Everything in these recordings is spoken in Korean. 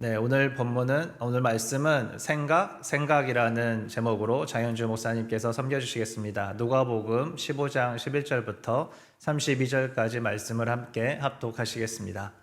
네, 오늘 말씀은 생각이라는 제목으로 장현주 목사님께서 섬겨주시겠습니다. 누가복음 15장 11절부터 32절까지 말씀을 함께 합독하시겠습니다.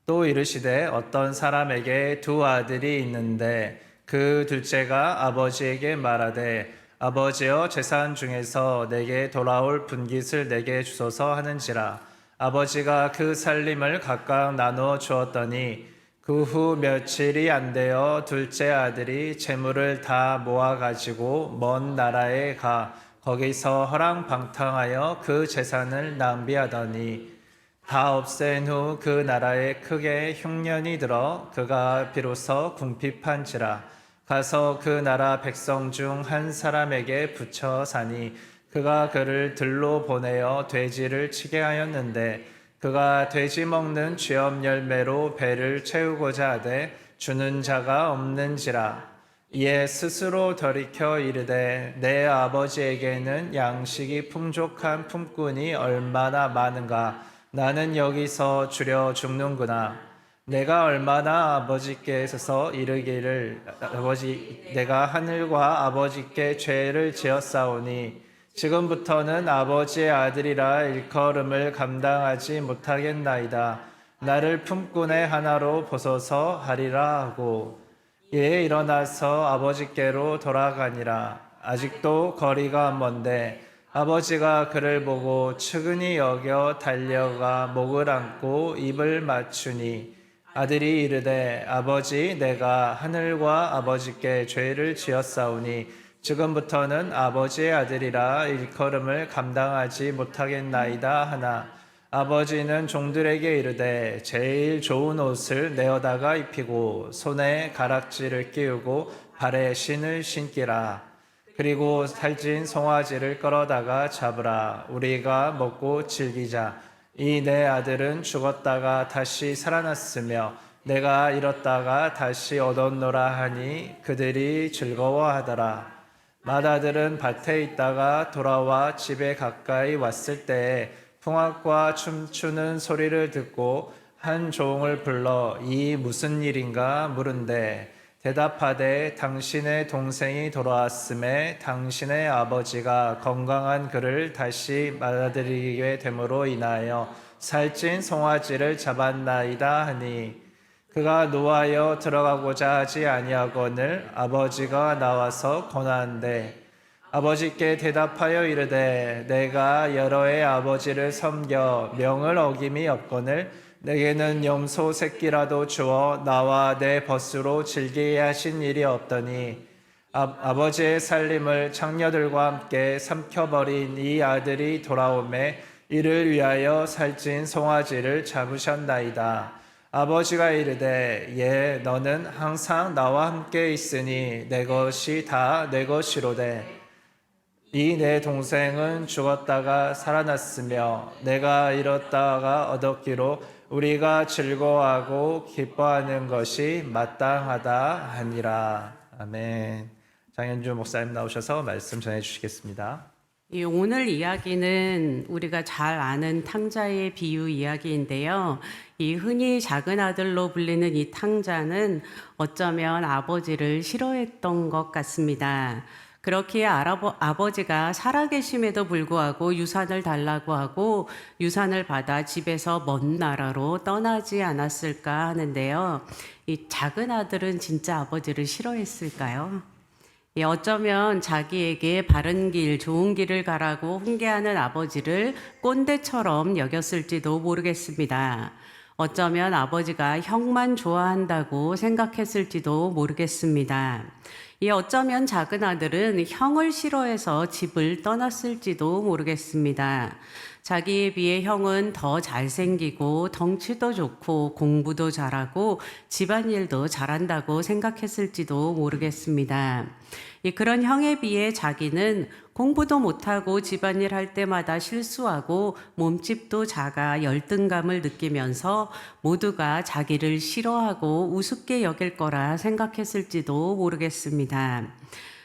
또 이르시되 어떤 사람에게 두 아들이 있는데 그 둘째가 아버지에게 말하되 아버지여 재산 중에서 내게 돌아올 분깃을 내게 주소서 하는지라. 아버지가 그 살림을 각각 나누어 주었더니 그 후 며칠이 안 되어 둘째 아들이 재물을 다 모아 가지고 먼 나라에 가 거기서 허랑방탕하여 그 재산을 낭비하더니 다 없앤 후 그 나라에 크게 흉년이 들어 그가 비로소 궁핍한지라. 가서 그 나라 백성 중 한 사람에게 붙여 사니 그가 그를 들로 보내어 돼지를 치게 하였는데 그가 돼지 먹는 쥐업 열매로 배를 채우고자 하되 주는 자가 없는지라. 이에 스스로 돌이켜 이르되 내 아버지에게는 양식이 풍족한 품꾼이 얼마나 많은가. 나는 여기서 주려 죽는구나. 내가 얼마나 아버지께서 이르기를 아버지 내가 하늘과 아버지께 죄를 지었사오니 지금부터는 아버지의 아들이라 일컬음을 감당하지 못하겠나이다. 나를 품꾼의 하나로 보소서 하리라 하고 이에 일어나서 아버지께로 돌아가니라. 아직도 거리가 먼데 아버지가 그를 보고 측은히 여겨 달려가 목을 안고 입을 맞추니 아들이 이르되 아버지 내가 하늘과 아버지께 죄를 지었사오니 지금부터는 아버지의 아들이라 일컬음을 감당하지 못하겠나이다 하나 아버지는 종들에게 이르되 제일 좋은 옷을 내어다가 입히고 손에 가락지를 끼우고 발에 신을 신기라. 그리고 살찐 송아지를 끌어다가 잡으라. 우리가 먹고 즐기자. 이 내 아들은 죽었다가 다시 살아났으며 내가 잃었다가 다시 얻었노라 하니 그들이 즐거워하더라. 맏아들은 밭에 있다가 돌아와 집에 가까이 왔을 때에 풍악과 춤추는 소리를 듣고 한 종을 불러 이 무슨 일인가 물은데 대답하되 당신의 동생이 돌아왔음에 당신의 아버지가 건강한 그를 다시 맞아들이게 됨으로 인하여 살찐 송아지를 잡았나이다 하니 그가 노하여 들어가고자 하지 아니하거늘 아버지가 나와서 권하는데 아버지께 대답하여 이르되 내가 여러 해 아버지를 섬겨 명을 어김이 없거늘 내게는 염소 새끼라도 주어 나와 내 벗으로 즐기게 하신 일이 없더니 아버지의 살림을 창녀들과 함께 삼켜버린 이 아들이 돌아오매 이를 위하여 살찐 송아지를 잡으셨나이다. 아버지가 이르되 예 너는 항상 나와 함께 있으니 내 것이 다 내 것이로되 이 내 동생은 죽었다가 살아났으며 내가 잃었다가 얻었기로 우리가 즐거워하고 기뻐하는 것이 마땅하다 하니라. 아멘. 장현주 목사님 나오셔서 말씀 전해 주시겠습니다. 오늘 이야기는 우리가 잘 아는 탕자의 비유 이야기인데요. 이 흔히 작은 아들로 불리는 이 탕자는 어쩌면 아버지를 싫어했던 것 같습니다. 그렇기에 아버지가 살아계심에도 불구하고 유산을 달라고 하고 유산을 받아 집에서 먼 나라로 떠나지 않았을까 하는데요. 이 작은 아들은 진짜 아버지를 싫어했을까요? 어쩌면 자기에게 바른 길, 좋은 길을 가라고 훈계하는 아버지를 꼰대처럼 여겼을지도 모르겠습니다. 어쩌면 아버지가 형만 좋아한다고 생각했을지도 모르겠습니다. 어쩌면 작은 아들은 형을 싫어해서 집을 떠났을지도 모르겠습니다. 자기에 비해 형은 더 잘생기고 덩치도 좋고 공부도 잘하고 집안일도 잘한다고 생각했을지도 모르겠습니다. 그런 형에 비해 자기는 공부도 못하고 집안일 할 때마다 실수하고 몸집도 작아 열등감을 느끼면서 모두가 자기를 싫어하고 우습게 여길 거라 생각했을지도 모르겠습니다.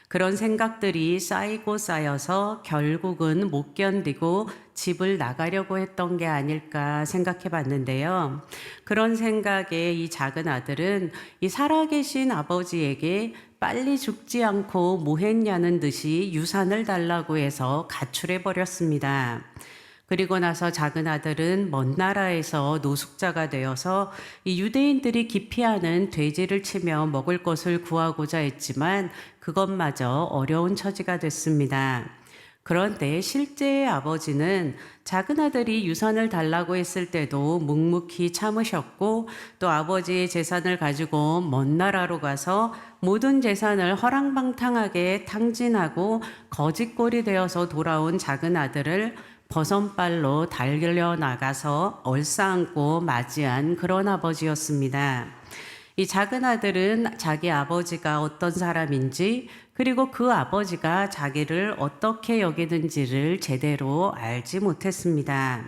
그런 생각들이 쌓이고 쌓여서 결국은 못 견디고 집을 나가려고 했던 게 아닐까 생각해 봤는데요. 그런 생각에 이 작은 아들은 이 살아계신 아버지에게 빨리 죽지 않고 뭐 했냐는 듯이 유산을 달라고 해서 가출해 버렸습니다. 그리고 나서 작은 아들은 먼 나라에서 노숙자가 되어서 이 유대인들이 기피하는 돼지를 치며 먹을 것을 구하고자 했지만 그것마저 어려운 처지가 됐습니다. 그런데 실제의 아버지는 작은 아들이 유산을 달라고 했을 때도 묵묵히 참으셨고 또 아버지의 재산을 가지고 먼 나라로 가서 모든 재산을 허랑방탕하게 탕진하고 거짓골이 되어서 돌아온 작은 아들을 버선발로 달려나가서 얼싸안고 맞이한 그런 아버지였습니다. 이 작은 아들은 자기 아버지가 어떤 사람인지 그리고 그 아버지가 자기를 어떻게 여기는지를 제대로 알지 못했습니다.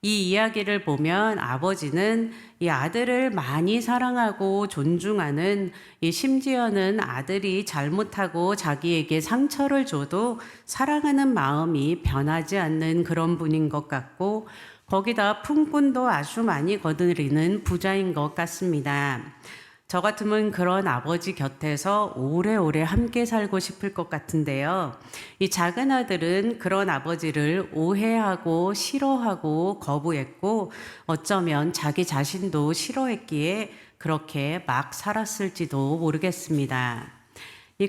이 이야기를 보면 아버지는 이 아들을 많이 사랑하고 존중하는 심지어는 아들이 잘못하고 자기에게 상처를 줘도 사랑하는 마음이 변하지 않는 그런 분인 것 같고 거기다 품꾼도 아주 많이 거느리는 부자인 것 같습니다. 저 같으면 그런 아버지 곁에서 오래오래 함께 살고 싶을 것 같은데요. 이 작은 아들은 그런 아버지를 오해하고 싫어하고 거부했고 어쩌면 자기 자신도 싫어했기에 그렇게 막 살았을지도 모르겠습니다.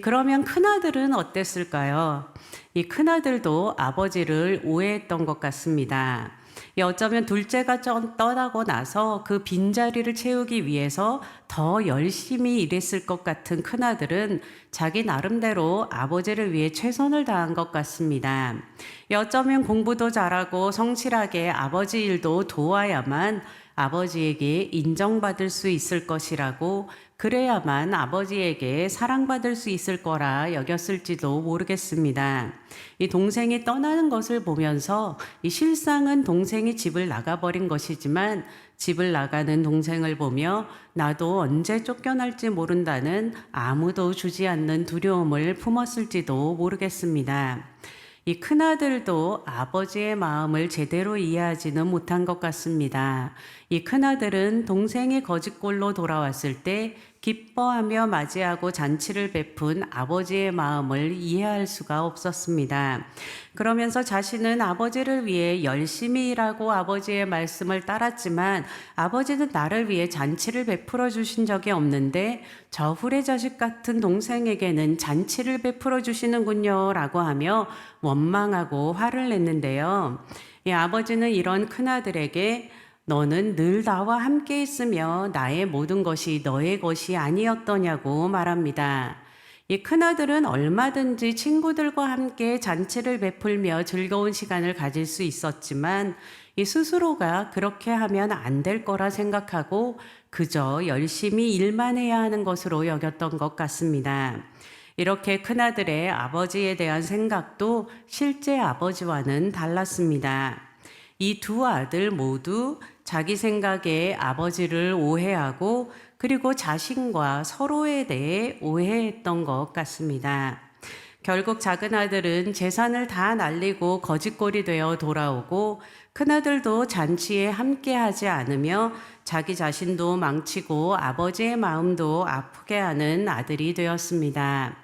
그러면 큰아들은 어땠을까요? 이 큰아들도 아버지를 오해했던 것 같습니다. 어쩌면 둘째가 떠나고 나서 그 빈자리를 채우기 위해서 더 열심히 일했을 것 같은 큰아들은 자기 나름대로 아버지를 위해 최선을 다한 것 같습니다. 어쩌면 공부도 잘하고 성실하게 아버지 일도 도와야만 아버지에게 인정받을 수 있을 것이라고 그래야만 아버지에게 사랑받을 수 있을 거라 여겼을지도 모르겠습니다. 이 동생이 떠나는 것을 보면서 이 실상은 동생이 집을 나가버린 것이지만 집을 나가는 동생을 보며 나도 언제 쫓겨날지 모른다는 아무도 주지 않는 두려움을 품었을지도 모르겠습니다. 이 큰아들도 아버지의 마음을 제대로 이해하지는 못한 것 같습니다. 이 큰아들은 동생이 거짓골로 돌아왔을 때 기뻐하며 맞이하고 잔치를 베푼 아버지의 마음을 이해할 수가 없었습니다. 그러면서 자신은 아버지를 위해 열심히 일하고 아버지의 말씀을 따랐지만 아버지는 나를 위해 잔치를 베풀어 주신 적이 없는데 저 후레 자식 같은 동생에게는 잔치를 베풀어 주시는군요 라고 하며 원망하고 화를 냈는데요. 이 아버지는 이런 큰아들에게 너는 늘 나와 함께 있으며 나의 모든 것이 너의 것이 아니었더냐고 말합니다. 이 큰아들은 얼마든지 친구들과 함께 잔치를 베풀며 즐거운 시간을 가질 수 있었지만 이 스스로가 그렇게 하면 안 될 거라 생각하고 그저 열심히 일만 해야 하는 것으로 여겼던 것 같습니다. 이렇게 큰아들의 아버지에 대한 생각도 실제 아버지와는 달랐습니다. 이 두 아들 모두 자기 생각에 아버지를 오해하고 그리고 자신과 서로에 대해 오해했던 것 같습니다. 결국 작은 아들은 재산을 다 날리고 거짓골이 되어 돌아오고 큰아들도 잔치에 함께하지 않으며 자기 자신도 망치고 아버지의 마음도 아프게 하는 아들이 되었습니다.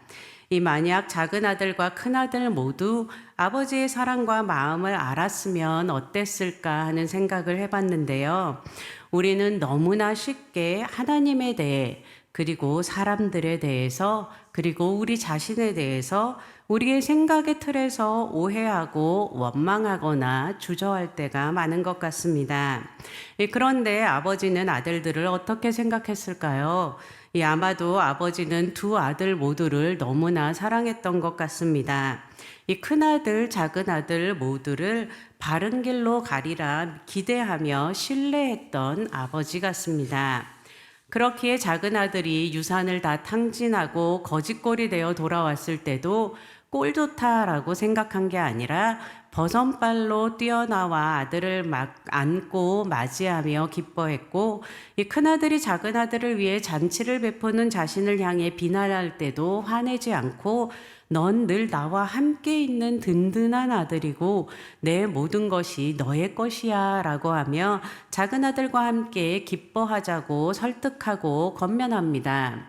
이 만약 작은 아들과 큰 아들 모두 아버지의 사랑과 마음을 알았으면 어땠을까 하는 생각을 해봤는데요. 우리는 너무나 쉽게 하나님에 대해 그리고 사람들에 대해서 그리고 우리 자신에 대해서 우리의 생각의 틀에서 오해하고 원망하거나 주저할 때가 많은 것 같습니다. 그런데 아버지는 아들들을 어떻게 생각했을까요? 아마도 아버지는 두 아들 모두를 너무나 사랑했던 것 같습니다. 이 큰아들, 작은아들 모두를 바른 길로 가리라 기대하며 신뢰했던 아버지 같습니다. 그렇기에 작은아들이 유산을 다 탕진하고 거짓골이 되어 돌아왔을 때도 꼴 좋다라고 생각한 게 아니라 버선발로 뛰어나와 아들을 막 안고 맞이하며 기뻐했고 이 큰아들이 작은아들을 위해 잔치를 베푸는 자신을 향해 비난할 때도 화내지 않고 넌 늘 나와 함께 있는 든든한 아들이고 내 모든 것이 너의 것이야 라고 하며 작은 아들과 함께 기뻐하자고 설득하고 권면합니다.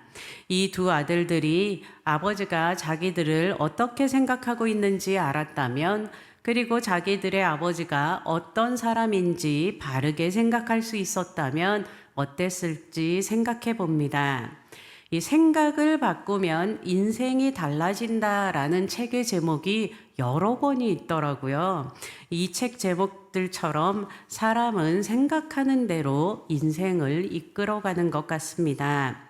이 두 아들들이 아버지가 자기들을 어떻게 생각하고 있는지 알았다면, 그리고 자기들의 아버지가 어떤 사람인지 바르게 생각할 수 있었다면 어땠을지 생각해 봅니다. 이 생각을 바꾸면 인생이 달라진다라는 책의 제목이 여러 권이 있더라고요. 이 책 제목들처럼 사람은 생각하는 대로 인생을 이끌어가는 것 같습니다.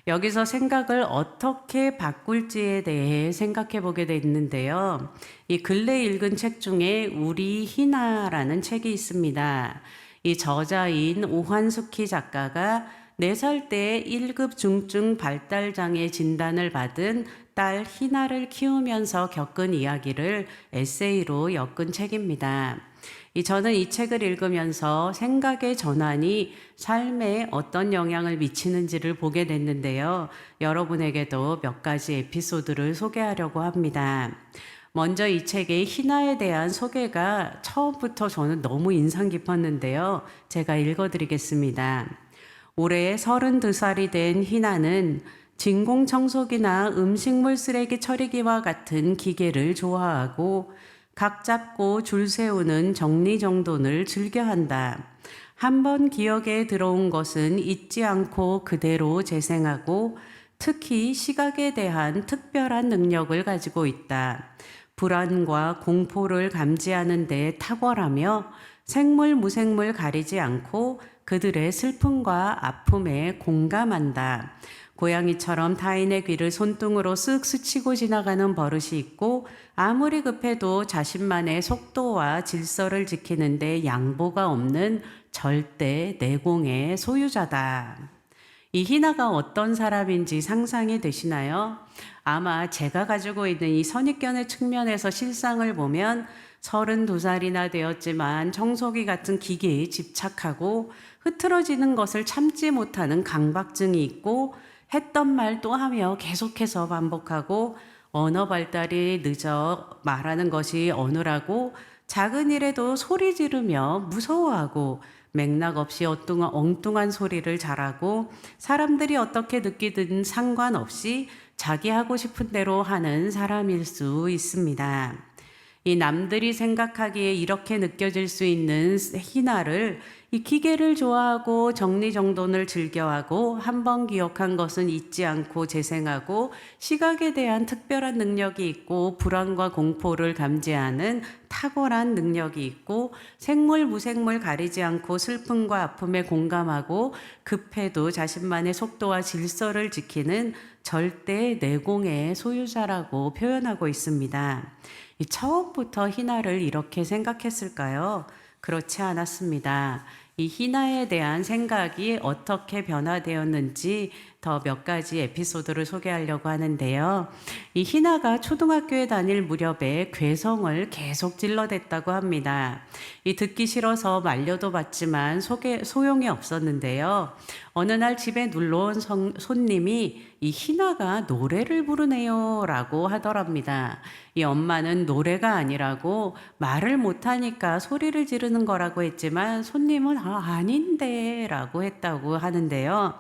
여기서 생각을 어떻게 바꿀지에 대해 생각해 보게 됐는데요. 이 근래 읽은 책 중에 우리 희나라는 책이 있습니다. 이 저자인 오환숙희 작가가 4살 때 1급 중증 발달장애 진단을 받은 딸 희나를 키우면서 겪은 이야기를 에세이로 엮은 책입니다. 저는 이 책을 읽으면서 생각의 전환이 삶에 어떤 영향을 미치는지를 보게 됐는데요. 여러분에게도 몇 가지 에피소드를 소개하려고 합니다. 먼저 이 책의 희나에 대한 소개가 처음부터 저는 너무 인상 깊었는데요. 제가 읽어드리겠습니다. 올해 32살이 된 희나는 진공청소기나 음식물 쓰레기 처리기와 같은 기계를 좋아하고 각 잡고 줄 세우는 정리정돈을 즐겨한다. 한번 기억에 들어온 것은 잊지 않고 그대로 재생하고 특히 시각에 대한 특별한 능력을 가지고 있다. 불안과 공포를 감지하는 데 탁월하며 생물 무생물 가리지 않고 그들의 슬픔과 아픔에 공감한다. 고양이처럼 타인의 귀를 손등으로 쓱 스치고 지나가는 버릇이 있고 아무리 급해도 자신만의 속도와 질서를 지키는데 양보가 없는 절대 내공의 소유자다. 이 희나가 어떤 사람인지 상상이 되시나요? 아마 제가 가지고 있는 이 선입견의 측면에서 실상을 보면 32살이나 되었지만 청소기 같은 기계에 집착하고 흐트러지는 것을 참지 못하는 강박증이 있고 했던 말 또 하며 계속해서 반복하고 언어 발달이 늦어 말하는 것이 어눌하고 작은 일에도 소리 지르며 무서워하고 맥락 없이 엉뚱한 소리를 잘하고 사람들이 어떻게 느끼든 상관없이 자기 하고 싶은 대로 하는 사람일 수 있습니다. 이 남들이 생각하기에 이렇게 느껴질 수 있는 희나를 이 기계를 좋아하고 정리정돈을 즐겨하고 한 번 기억한 것은 잊지 않고 재생하고 시각에 대한 특별한 능력이 있고 불안과 공포를 감지하는 탁월한 능력이 있고 생물 무생물 가리지 않고 슬픔과 아픔에 공감하고 급해도 자신만의 속도와 질서를 지키는 절대 내공의 소유자라고 표현하고 있습니다. 처음부터 희나를 이렇게 생각했을까요? 그렇지 않았습니다. 이 희나에 대한 생각이 어떻게 변화되었는지 더 몇 가지 에피소드를 소개하려고 하는데요. 이 희나가 초등학교에 다닐 무렵에 괴성을 계속 질러댔다고 합니다. 이 듣기 싫어서 말려도 봤지만 소용이 없었는데요. 어느 날 집에 놀러온 손님이 이 희나가 노래를 부르네요 라고 하더랍니다. 이 엄마는 노래가 아니라고 말을 못하니까 소리를 지르는 거라고 했지만 손님은 아닌데 라고 했다고 하는데요.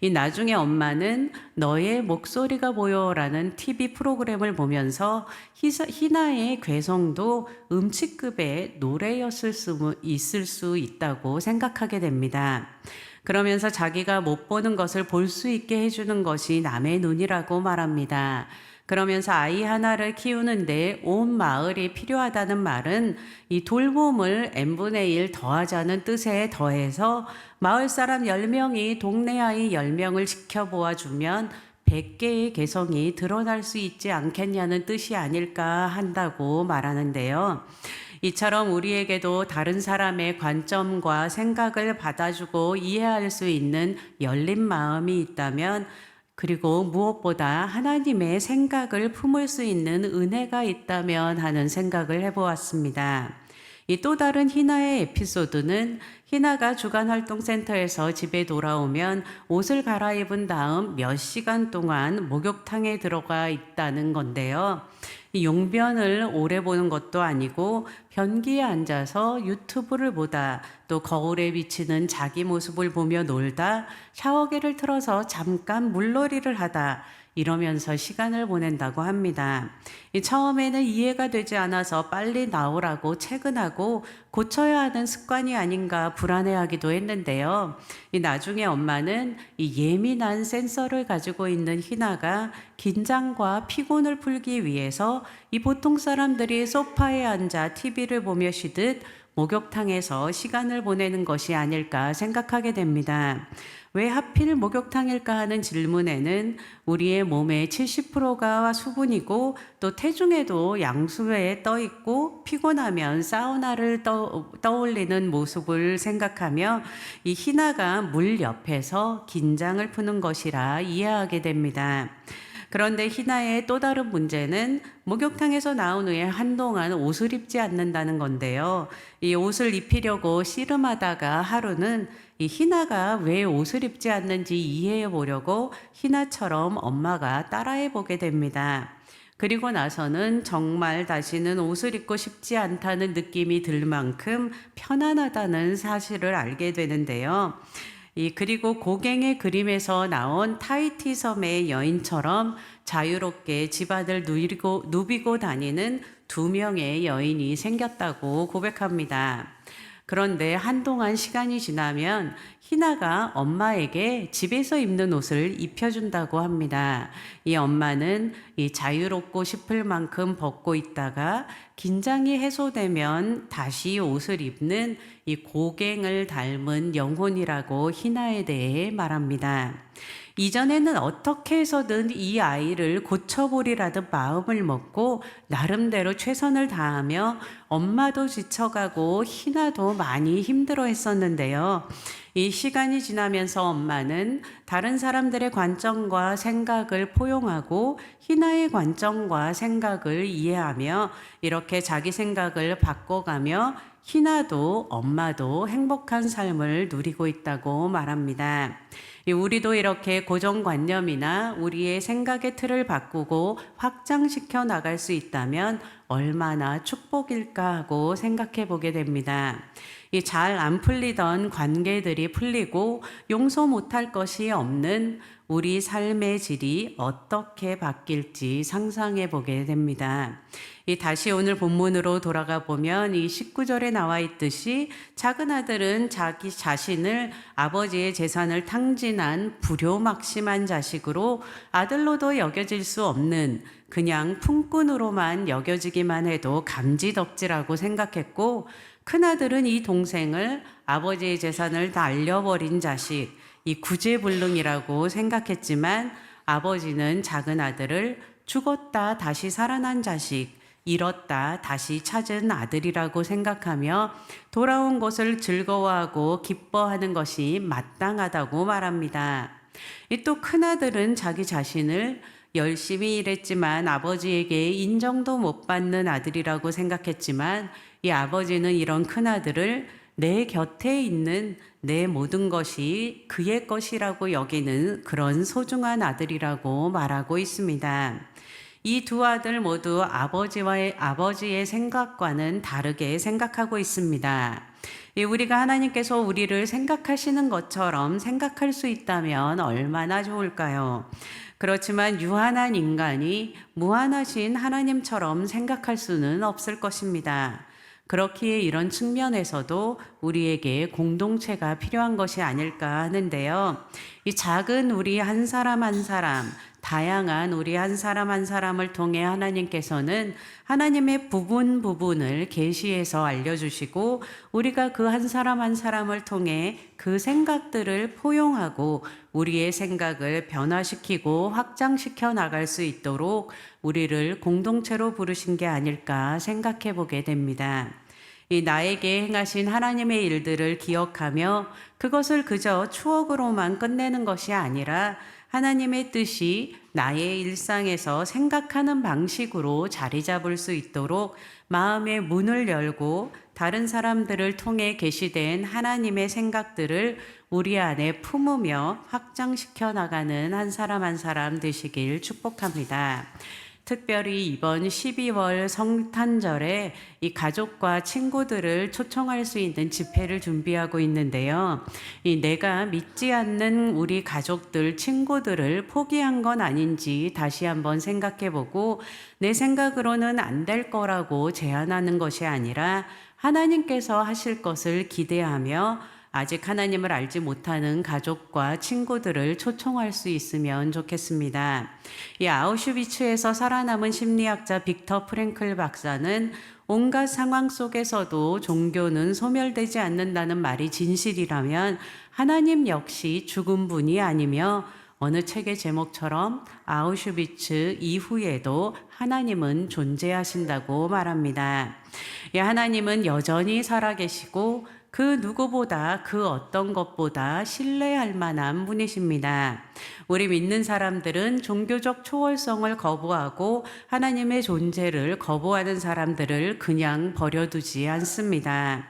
이 나중에 엄마는 너의 목소리가 보여라는 TV 프로그램을 보면서 희나의 괴성도 음치급의 노래였을 수 있을 수 있다고 생각하게 됩니다. 그러면서 자기가 못 보는 것을 볼 수 있게 해주는 것이 남의 눈이라고 말합니다. 그러면서 아이 하나를 키우는데 온 마을이 필요하다는 말은 이 돌봄을 n분의 1 더하자는 뜻에 더해서 마을 사람 10명이 동네 아이 10명을 지켜보아 주면 100개의 개성이 드러날 수 있지 않겠냐는 뜻이 아닐까 한다고 말하는데요. 이처럼 우리에게도 다른 사람의 관점과 생각을 받아주고 이해할 수 있는 열린 마음이 있다면, 그리고 무엇보다 하나님의 생각을 품을 수 있는 은혜가 있다면 하는 생각을 해보았습니다. 이 또 다른 희나의 에피소드는 희나가 주간활동센터에서 집에 돌아오면 옷을 갈아입은 다음 몇 시간 동안 목욕탕에 들어가 있다는 건데요. 이 용변을 오래 보는 것도 아니고 변기에 앉아서 유튜브를 보다 또 거울에 비치는 자기 모습을 보며 놀다 샤워기를 틀어서 잠깐 물놀이를 하다 이러면서 시간을 보낸다고 합니다. 처음에는 이해가 되지 않아서 빨리 나오라고 퇴근하고 고쳐야 하는 습관이 아닌가 불안해하기도 했는데요. 나중에 엄마는 이 예민한 센서를 가지고 있는 희나가 긴장과 피곤을 풀기 위해서 이 보통 사람들이 소파에 앉아 TV를 보며 쉬듯 목욕탕에서 시간을 보내는 것이 아닐까 생각하게 됩니다. 왜 하필 목욕탕일까 하는 질문에는 우리의 몸의 70%가 수분이고 또 태중에도 양수회에 떠 있고 피곤하면 사우나를 떠올리는 모습을 생각하며 이 희나가 물 옆에서 긴장을 푸는 것이라 이해하게 됩니다. 그런데 희나의 또 다른 문제는 목욕탕에서 나온 후에 한동안 옷을 입지 않는다는 건데요. 이 옷을 입히려고 씨름하다가 하루는 이 희나가 왜 옷을 입지 않는지 이해해 보려고 희나처럼 엄마가 따라해 보게 됩니다. 그리고 나서는 정말 다시는 옷을 입고 싶지 않다는 느낌이 들 만큼 편안하다는 사실을 알게 되는데요. 그리고 고갱의 그림에서 나온 타히티 섬의 여인처럼 자유롭게 집안을 누비고 다니는 2명의 여인이 생겼다고 고백합니다. 그런데 한동안 시간이 지나면 희나가 엄마에게 집에서 입는 옷을 입혀준다고 합니다. 이 엄마는 이 자유롭고 싶을 만큼 벗고 있다가 긴장이 해소되면 다시 옷을 입는 이 고갱을 닮은 영혼이라고 희나에 대해 말합니다. 이전에는 어떻게 해서든 이 아이를 고쳐보리라는 마음을 먹고 나름대로 최선을 다하며 엄마도 지쳐가고 희나도 많이 힘들어 했었는데요. 이 시간이 지나면서 엄마는 다른 사람들의 관점과 생각을 포용하고 희나의 관점과 생각을 이해하며 이렇게 자기 생각을 바꿔가며 희나도 엄마도 행복한 삶을 누리고 있다고 말합니다. 우리도 이렇게 고정관념이나 우리의 생각의 틀을 바꾸고 확장시켜 나갈 수 있다면 얼마나 축복일까 하고 생각해 보게 됩니다. 잘 안 풀리던 관계들이 풀리고 용서 못할 것이 없는 우리 삶의 질이 어떻게 바뀔지 상상해 보게 됩니다. 다시 오늘 본문으로 돌아가 보면 이 19절에 나와 있듯이 작은 아들은 자기 자신을 아버지의 재산을 탕진한 불효막심한 자식으로 아들로도 여겨질 수 없는 그냥 품꾼으로만 여겨지기만 해도 감지덕지라고 생각했고, 큰아들은 이 동생을 아버지의 재산을 날려버린 자식, 이 구제불능이라고 생각했지만 아버지는 작은 아들을 죽었다 다시 살아난 자식, 잃었다 다시 찾은 아들이라고 생각하며 돌아온 것을 즐거워하고 기뻐하는 것이 마땅하다고 말합니다. 또 큰아들은 자기 자신을 열심히 일했지만 아버지에게 인정도 못 받는 아들이라고 생각했지만 이 아버지는 이런 큰아들을 내 곁에 있는 내 모든 것이 그의 것이라고 여기는 그런 소중한 아들이라고 말하고 있습니다. 이 두 아들 모두 아버지의 생각과는 다르게 생각하고 있습니다. 우리가 하나님께서 우리를 생각하시는 것처럼 생각할 수 있다면 얼마나 좋을까요? 그렇지만 유한한 인간이 무한하신 하나님처럼 생각할 수는 없을 것입니다. 그렇기에 이런 측면에서도 우리에게 공동체가 필요한 것이 아닐까 하는데요. 이 작은 우리 한 사람 한 사람, 다양한 우리 한 사람 한 사람을 통해 하나님께서는 하나님의 부분을 계시해서 알려주시고 우리가 그 한 사람 한 사람을 통해 그 생각들을 포용하고 우리의 생각을 변화시키고 확장시켜 나갈 수 있도록 우리를 공동체로 부르신 게 아닐까 생각해 보게 됩니다. 나에게 행하신 하나님의 일들을 기억하며 그것을 그저 추억으로만 끝내는 것이 아니라 하나님의 뜻이 나의 일상에서 생각하는 방식으로 자리 잡을 수 있도록 마음의 문을 열고 다른 사람들을 통해 계시된 하나님의 생각들을 우리 안에 품으며 확장시켜 나가는 한 사람 한 사람 되시길 축복합니다. 특별히 이번 12월 성탄절에 이 가족과 친구들을 초청할 수 있는 집회를 준비하고 있는데요. 이 내가 믿지 않는 우리 가족들, 친구들을 포기한 건 아닌지 다시 한번 생각해 보고 내 생각으로는 안 될 거라고 제안하는 것이 아니라 하나님께서 하실 것을 기대하며 아직 하나님을 알지 못하는 가족과 친구들을 초청할 수 있으면 좋겠습니다. 이 아우슈비츠에서 살아남은 심리학자 빅터 프랭클 박사는 온갖 상황 속에서도 종교는 소멸되지 않는다는 말이 진실이라면 하나님 역시 죽은 분이 아니며 어느 책의 제목처럼 아우슈비츠 이후에도 하나님은 존재하신다고 말합니다. 이 하나님은 여전히 살아계시고 그 누구보다 그 어떤 것보다 신뢰할 만한 분이십니다. 우리 믿는 사람들은 종교적 초월성을 거부하고 하나님의 존재를 거부하는 사람들을 그냥 버려두지 않습니다.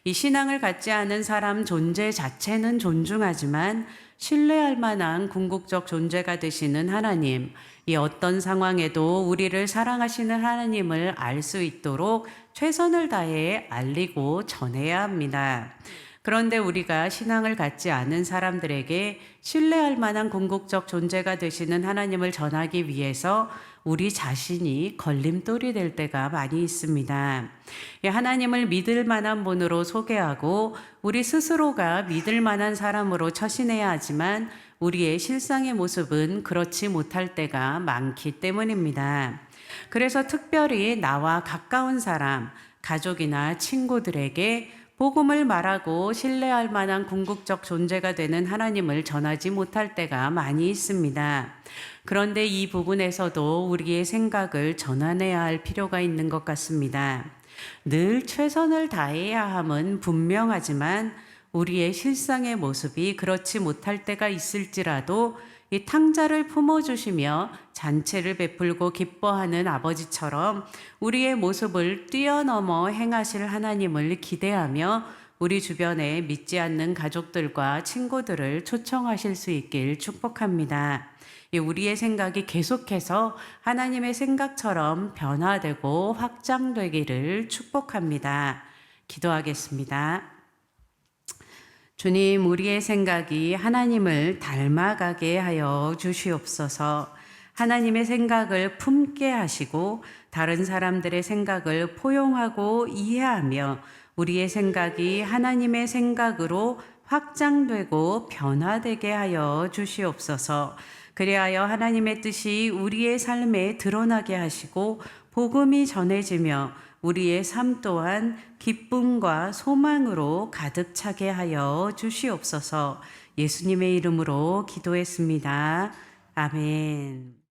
이 신앙을 갖지 않은 사람 존재 자체는 존중하지만 신뢰할 만한 궁극적 존재가 되시는 하나님, 이 어떤 상황에도 우리를 사랑하시는 하나님을 알 수 있도록 최선을 다해 알리고 전해야 합니다. 그런데 우리가 신앙을 갖지 않은 사람들에게 신뢰할 만한 궁극적 존재가 되시는 하나님을 전하기 위해서 우리 자신이 걸림돌이 될 때가 많이 있습니다. 하나님을 믿을 만한 분으로 소개하고 우리 스스로가 믿을 만한 사람으로 처신해야 하지만 우리의 실상의 모습은 그렇지 못할 때가 많기 때문입니다. 그래서 특별히 나와 가까운 사람, 가족이나 친구들에게 복음을 말하고 신뢰할 만한 궁극적 존재가 되는 하나님을 전하지 못할 때가 많이 있습니다. 그런데 이 부분에서도 우리의 생각을 전환해야 할 필요가 있는 것 같습니다. 늘 최선을 다해야 함은 분명하지만 우리의 실상의 모습이 그렇지 못할 때가 있을지라도 이 탕자를 품어주시며 잔치를 베풀고 기뻐하는 아버지처럼 우리의 모습을 뛰어넘어 행하실 하나님을 기대하며 우리 주변에 믿지 않는 가족들과 친구들을 초청하실 수 있길 축복합니다. 우리의 생각이 계속해서 하나님의 생각처럼 변화되고 확장되기를 축복합니다. 기도하겠습니다. 주님, 우리의 생각이 하나님을 닮아가게 하여 주시옵소서. 하나님의 생각을 품게 하시고 다른 사람들의 생각을 포용하고 이해하며 우리의 생각이 하나님의 생각으로 확장되고 변화되게 하여 주시옵소서. 그리하여 하나님의 뜻이 우리의 삶에 드러나게 하시고 복음이 전해지며 우리의 삶 또한 기쁨과 소망으로 가득 차게 하여 주시옵소서. 예수님의 이름으로 기도했습니다. 아멘.